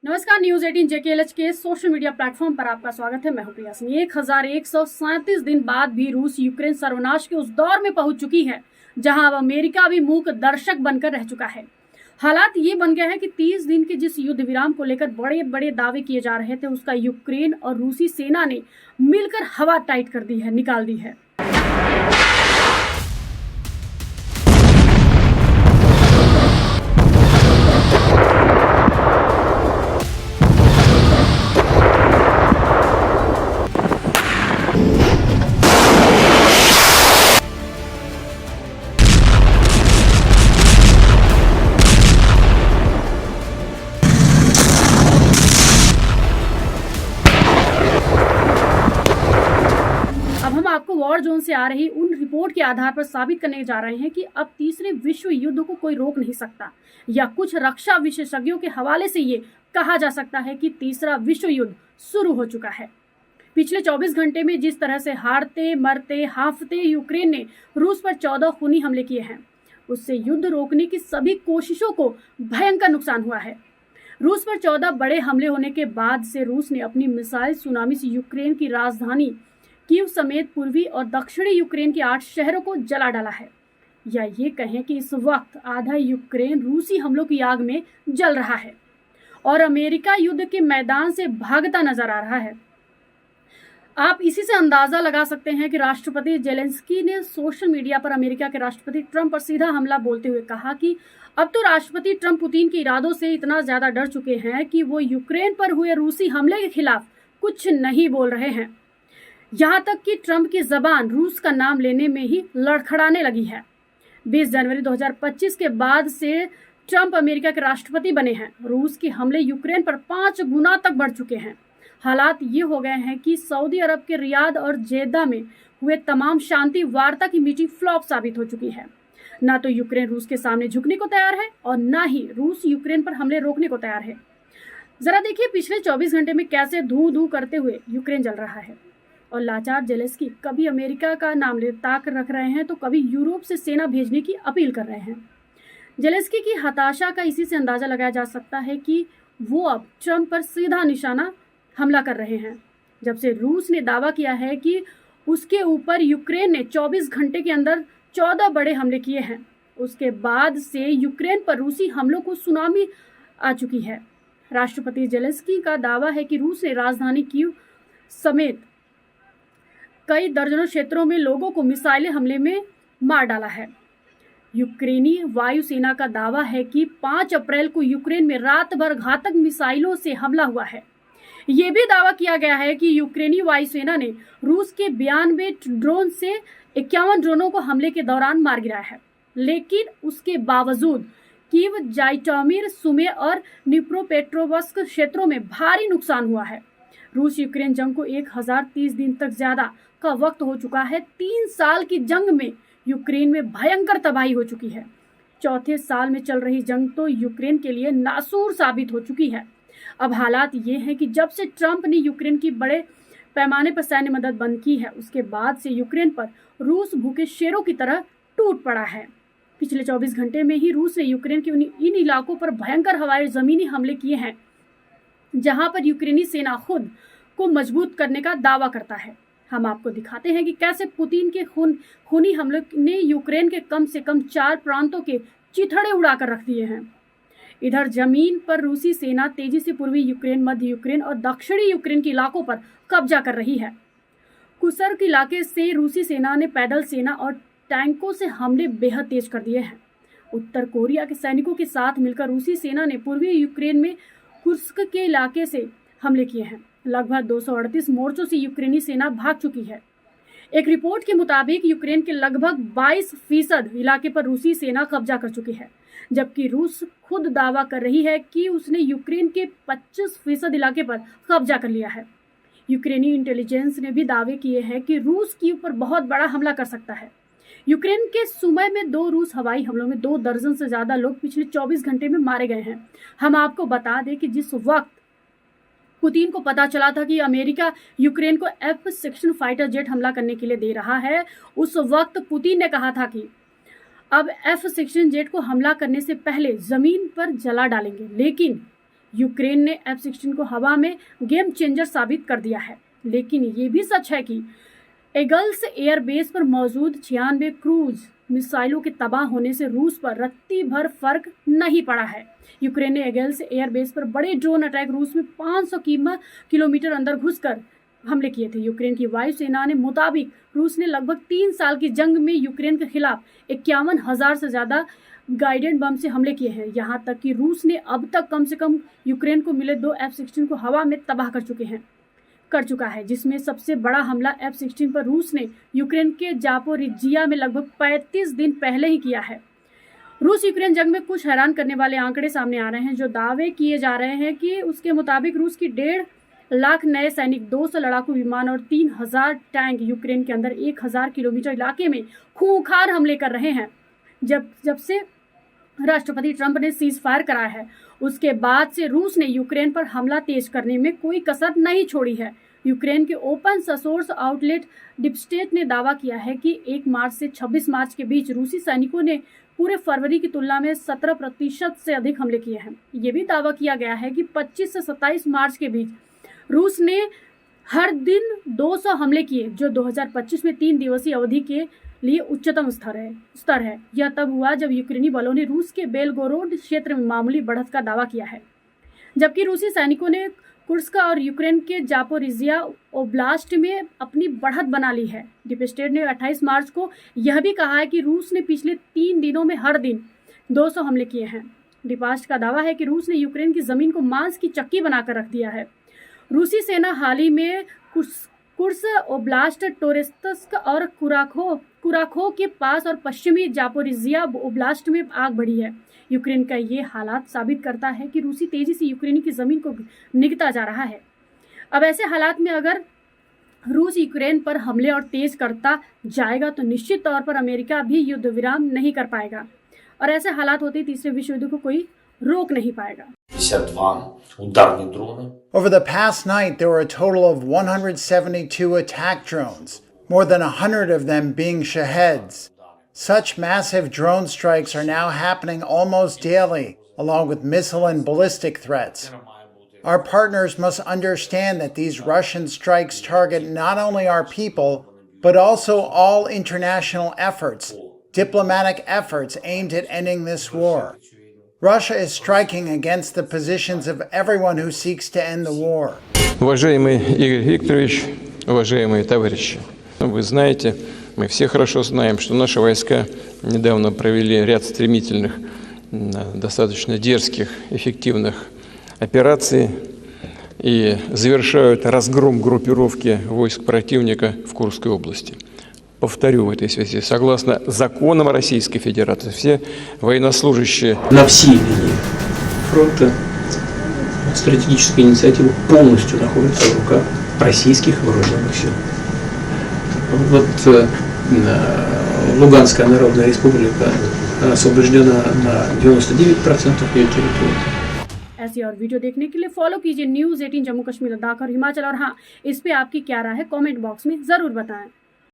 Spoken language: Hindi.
नमस्कार, न्यूज 18 जेकेएलएच के सोशल मीडिया प्लेटफॉर्म पर आपका स्वागत है। मैं हूं प्रिया सिंह। 1137 दिन बाद भी रूस यूक्रेन सर्वनाश के उस दौर में पहुंच चुकी है जहां अब अमेरिका भी मूक दर्शक बनकर रह चुका है। हालात ये बन गया है कि 30 दिन के जिस युद्ध विराम को लेकर बड़े बड़े दावे किए जा रहे थे, उसका यूक्रेन और रूसी सेना ने मिलकर हवा टाइट कर दी है, निकाल दी है। अब हम आपको वॉर जोन से आ रही उन रिपोर्ट के आधार पर साबित करने जा रहे हैं कि अब तीसरे विश्व युद्ध को कोई रोक नहीं सकता, या कुछ रक्षा विशेषज्ञों के हवाले से ये कहा जा सकता है कि तीसरा विश्व युद्ध शुरू हो चुका है। पिछले 24 घंटे में जिस तरह से हारते मरते हांफते यूक्रेन ने रूस पर 14 खूनी हमले किए हैं, उससे युद्ध रोकने की सभी कोशिशों को भयंकर नुकसान हुआ है। रूस पर 14 बड़े हमले होने के बाद से रूस ने अपनी मिसाइल सुनामी से यूक्रेन की राजधानी कीव समेत पूर्वी और दक्षिणी यूक्रेन के 8 शहरों को जला डाला है। या ये कहें कि इस वक्त आधा यूक्रेन रूसी हमलों की आग में जल रहा है और अमेरिका युद्ध के मैदान से भागता नजर आ रहा है। आप इसी से अंदाजा लगा सकते हैं कि राष्ट्रपति जेलेंस्की ने सोशल मीडिया पर अमेरिका के राष्ट्रपति ट्रंप पर सीधा हमला बोलते हुए कहा कि अब तो राष्ट्रपति ट्रंप पुतिन के इरादों से इतना ज्यादा डर चुके हैं कि वो यूक्रेन पर हुए रूसी हमले के खिलाफ कुछ नहीं बोल रहे हैं। यहां तक कि ट्रंप की जबान रूस का नाम लेने में ही लड़खड़ाने लगी है। 20 जनवरी 2025 के बाद से ट्रंप अमेरिका के राष्ट्रपति बने हैं। रूस के हमले यूक्रेन पर 5 गुना तक बढ़ चुके हैं। हालात ये हो गए हैं कि सऊदी अरब के रियाद और जेद्दा में हुए तमाम शांति वार्ता की मीटिंग फ्लॉप साबित हो चुकी है। ना तो यूक्रेन रूस के सामने झुकने को तैयार है और ना ही रूस यूक्रेन पर हमले रोकने को तैयार है। जरा देखिए पिछले 24 घंटे में कैसे धू धू करते हुए यूक्रेन जल रहा है और लाचार जेलेंस्की कभी अमेरिका का नाम ले ताक रख रहे हैं तो कभी यूरोप से सेना भेजने की अपील कर रहे हैं। जेलेंस्की की हताशा का इसी से अंदाजा लगाया जा सकता है कि वो अब ट्रंप पर सीधा निशाना हमला कर रहे हैं। जब से रूस ने दावा किया है कि उसके ऊपर यूक्रेन ने 24 घंटे के अंदर 14 बड़े हमले किए हैं, उसके बाद से यूक्रेन पर रूसी हमलों को सुनामी आ चुकी है। राष्ट्रपति जेलेंस्की का दावा है कि रूस ने राजधानी कीव समेत कई दर्जनों क्षेत्रों में लोगों को मिसाइलें हमले में मार डाला है। यूक्रेनी वायुसेना का दावा है कि 5 अप्रैल को यूक्रेन में रात भर घातक मिसाइलों से हमला हुआ है। ये भी दावा किया गया है कि यूक्रेनी वायुसेना ने रूस के 92 ड्रोन से 51 ड्रोनों को हमले के दौरान मार गिराया है, लेकिन उसके बावजूद कीव, जाइटोमिर, सुमे और निप्रोपेट्रोवस्क क्षेत्रों में भारी नुकसान हुआ है। रूस यूक्रेन जंग को 1030 दिन तक ज्यादा का वक्त हो चुका है। 3 साल की जंग में यूक्रेन में भयंकर तबाही हो चुकी है। चौथे साल में चल रही जंग तो यूक्रेन के लिए नासूर साबित हो चुकी है। अब हालात ये हैं कि जब से ट्रंप ने यूक्रेन की बड़े पैमाने पर सैन्य मदद बंद की है, उसके बाद से यूक्रेन पर रूस भूखे शेरों की तरह टूट पड़ा है। पिछले 24 घंटे में ही रूस ने यूक्रेन के इन इलाकों पर भयंकर हवाई जमीनी हमले किए हैं जहां पर यूक्रेनी सेना खुद को मजबूत करने का दावा करता है। हम आपको दिखाते हैं कि कैसे पुतिन के खूनी हमलों ने यूक्रेन के कम से कम 4 प्रांतों के चिथड़े उड़ाकर रख दिए हैं। इधर जमीन पर रूसी सेना तेजी से पूर्वी यूक्रेन, मध्य यूक्रेन और दक्षिणी यूक्रेन के इलाकों पर कब्जा कर रही है। कुर्स्क इलाके से रूसी सेना ने पैदल सेना और टैंकों से हमले बेहद तेज कर दिए हैं। उत्तर कोरिया के सैनिकों के साथ मिलकर रूसी सेना ने पूर्वी यूक्रेन में कुर्स्क के इलाके से हमले किए हैं। लगभग 238 मोर्चों से यूक्रेनी सेना भाग चुकी है। एक रिपोर्ट के मुताबिक यूक्रेन के लगभग 22% इलाके पर रूसी सेना कब्जा कर चुकी है, जबकि रूस खुद दावा कर रही है कि उसने यूक्रेन के 25% इलाके पर कब्जा कर लिया है। यूक्रेनी इंटेलिजेंस ने भी दावे किए हैं कि रूस की ऊपर बहुत बड़ा हमला कर सकता है। यूक्रेन के सुमे में 2 रूस हवाई हमलों में 2 दर्जन से ज्यादा लोग पिछले 24 घंटे में मारे गए हैं। हम आपको बता दें कि जिस वक्त पुतिन को पता चला था कि अमेरिका यूक्रेन को F-16 फाइटर जेट हमला करने के लिए दे रहा है, उस वक्त पुतिन ने कहा था कि अब F-16 जेट को हमला करने से पहले जमीन पर जला डालेंगे। लेकिन यूक्रेन ने F-16 को हवा में गेम चेंजर साबित कर दिया है। लेकिन ये भी सच है कि एगल्स एयरबेस पर मौजूद 96 क्रूज मिसाइलों के तबाह होने से रूस पर रत्ती भर फर्क नहीं पड़ा है। यूक्रेन ने एगल्स एयरबेस पर बड़े ड्रोन अटैक रूस में 500 किलोमीटर अंदर घुसकर हमले किए थे। यूक्रेन की वायुसेना ने मुताबिक रूस ने लगभग 3 साल की जंग में यूक्रेन के खिलाफ 51,000 से ज्यादा गाइडेड बम से हमले किए हैं। यहाँ तक कि रूस ने अब तक कम से कम यूक्रेन को मिले 2 F-16 को हवा में तबाह कर चुका है, जिसमें सबसे बड़ा हमला F-16 पर रूस ने यूक्रेन के जापोरिजिया में लगभग 35 दिन पहले ही किया है। रूस यूक्रेन जंग में कुछ हैरान करने वाले आंकड़े सामने आ रहे हैं, जो दावे किए जा रहे हैं कि उसके मुताबिक रूस की 1.5 लाख नए सैनिक, 200 लड़ाकू विमान और 3,000 टैंक यूक्रेन के अंदर 1,000 किलोमीटर इलाके में खूंखार हमले कर रहे हैं। जब से राष्ट्रपति ट्रंप ने सीज फायर कराया है, उसके बाद से रूस ने यूक्रेन पर हमला तेज करने में कोई कसर नहीं छोड़ी है। यूक्रेन के ओपन सोर्स आउटलेट डिपस्टेट ने दावा किया है कि 1 मार्च से 26 मार्च के बीच रूसी सैनिकों ने पूरे फरवरी की तुलना में 17% से अधिक हमले किए हैं। ये भी दावा किया गया है कि 25 से 27 मार्च के बीच रूस ने हर दिन 200 हमले किए, जो 2025 में 3 दिवसीय अवधि के लिए उच्चतम स्तर है। यह तब हुआ जब यूक्रेनी बलों ने रूस के बेलगोरोड क्षेत्र में मामूली बढ़त का दावा किया है, जबकि रूसी सैनिकों ने कुर्स्क और यूक्रेन के जापोरिजिया ओब्लास्ट में अपनी बढ़त बना ली है। डिपस्टेट ने 28 मार्च को यह भी कहा है कि रूस ने पिछले 3 दिनों में हर दिन 200 हमले किए हैं। डिपास्ट का दावा है कि रूस ने यूक्रेन की जमीन को मांस की चक्की बनाकर रख दिया है। रूसी सेना हाल ही में कुर्स्क ओब्लास्ट, टोरेत्स्क और कुराखो के पास और पश्चिमी जापोरिजिया ओब्लास्ट में आग बढ़ी है। यूक्रेन का ये हालात साबित करता है कि रूसी तेजी से यूक्रेनी की जमीन को निगलता जा रहा है। अब ऐसे हालात में अगर रूस यूक्रेन पर हमले और तेज करता जाएगा तो निश्चित तौर पर अमेरिका भी युद्ध विराम नहीं कर पाएगा, और ऐसे हालात होते तीसरे विश्व युद्ध को कोई रोक नहीं पाएगा। Over the past night, there were a total of 172 attack drones, more than 100 of them being Shaheds. Such massive drone strikes are now happening almost daily, along with missile and ballistic threats. Our partners must understand that these Russian strikes target not only our people, but also all international efforts, diplomatic efforts aimed at ending this war. Russia is striking against the positions of everyone who seeks to end the war. Уважаемый Игорь Викторович, уважаемые товарищи, вы знаете, мы все хорошо знаем, что наши войска недавно провели ряд стремительных, достаточно дерзких, эффективных операций и завершают разгром группировки войск противника в Курской области. Повторю в этой связи, согласно законам Российской Федерации, все военнослужащие на всей линии фронта стратегическая инициатива полностью находится в руках российских вооруженных сил. Вот Луганская Народная Республика освобождена на 99% ее территории. ऐसी और वीडियो देखने के लिए फॉलो कीजिए News 18 जम्मू कश्मीर लद्दाख और हिमाचल। और हाँ, इस पे आपकी क्या राय है कमेंट बॉक्स में ज़रूर बताएं।